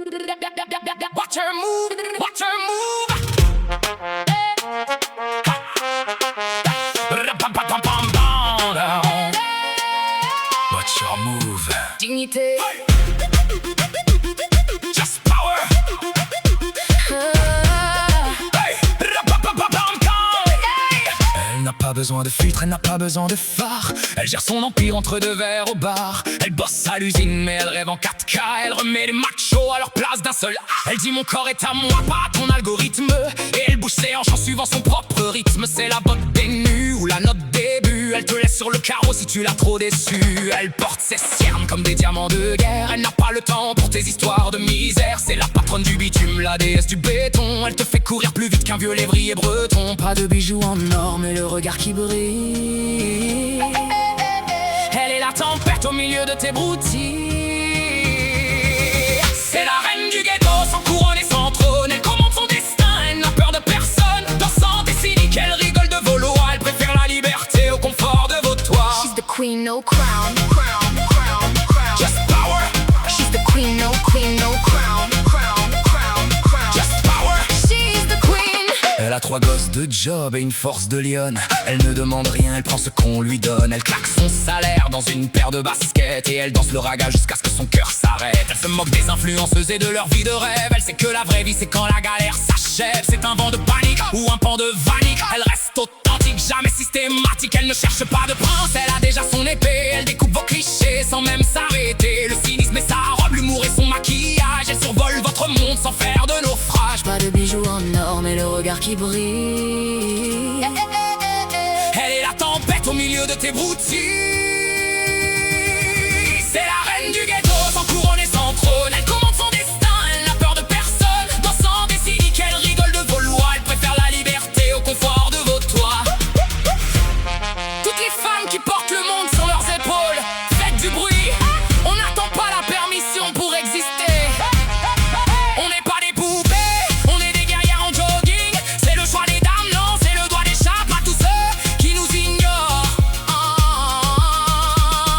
Watch her move, watch her move. Watch your move. Dignité. Just power. Elle n'a pas besoin de filtre, elle n'a pas besoin de phare. Elle gère son empire entre deux verres au bar. Elle bosse à l'usine mais elle rêve en 4K. Elle remet les machos à leur place d'un seul. Elle dit mon corps est à moi, pas à ton algorithme. Et elle bouge ses hanches en suivant son propre rythme. C'est la botte des nus ou la note début. Elle te laisse sur le carreau si tu l'as trop déçue. Elle porte ses cernes comme des diamants de guerre. Elle n'a pas le temps pour tes histoires de misère. C'est la patronne du bitume, la déesse du béton. Elle te fait courir plus vite qu'un vieux lévrier breton. Pas de bijoux en or mais le regard qui brille. Elle est la tempête au milieu de tes broutilles. C'est la reine du ghetto, sans couronne et sans trône. Elle commande son destin, elle n'a peur de personne. Dansant des cyniques, elle rigole de vos lois. Elle préfère la liberté au confort de vos toits. She's the queen, no crown. Crown, crown, crown. Just power. She's the queen, no crown. Crown, crown, crown. Just power. She's the queen. Elle a 3 gosses de job et une force de lionne. Elle ne demande rien, elle prend ce qu'on lui donne. Elle claque son salaire dans une paire de baskets. Et elle danse le raga jusqu'à ce que son cœur s'arrête. Elle se moque des influenceuses et de leur vie de rêve. Elle sait que la vraie vie c'est quand la galère s'achève. C'est un vent de panique ou un pan de vanique. Elle reste authentique, jamais systématique. Elle ne cherche pas de prince, elle a déjà son épée. Elle découpe vos clichés sans même s'arrêter. Le cynisme et sa robe, l'humour et son maquillage. Elle survole votre monde sans faire de naufrage. Pas de bijoux en or mais le regard qui brille. Elle est la tempête au milieu de tes broutilles. C'est la reine du ghetto, sans couronne et sans trône. Elle commande son destin, elle n'a peur de personne. Dansant des cyniques, elle rigole de vos lois. Elle préfère la liberté au confort de vos toits. Toutes les femmes qui portent le monde sur leurs épaules, faites du bruit. On n'attend pas la permission pour exister. On n'est pas des poupées, on est des guerrières en jogging. C'est le choix des dames, non, c'est le doigt d'échappe à tous ceux qui nous ignorent.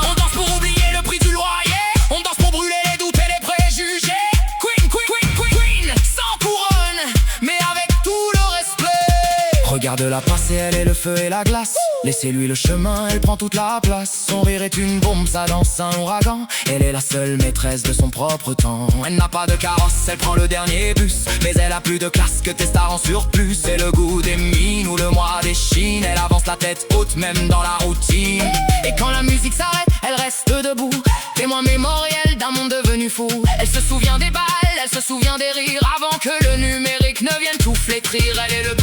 On danse pour oublier le prix du loyer. On danse pour brûler les doutes et les préjugés. Queen, queen, queen, queen, queen, sans couronne, mais avec tout le respect. Regarde-la passer, elle est le feu et la glace. Laissez-lui le chemin, elle prend toute la place. Son rire est une bombe, sa danse un ouragan. Elle est la seule maîtresse de son propre temps. Elle n'a pas de carrosse, elle prend le dernier bus. Mais elle a plus de classe que tes stars en surplus. C'est le goût des mines ou le mois des chines. Elle avance la tête haute même dans la routine. Et quand la musique s'arrête, elle reste debout. Témoin mémoriel d'un monde devenu fou. Elle se souvient des balles, elle se souvient des rires. Avant que le numérique ne vienne tout flétrir. Elle est le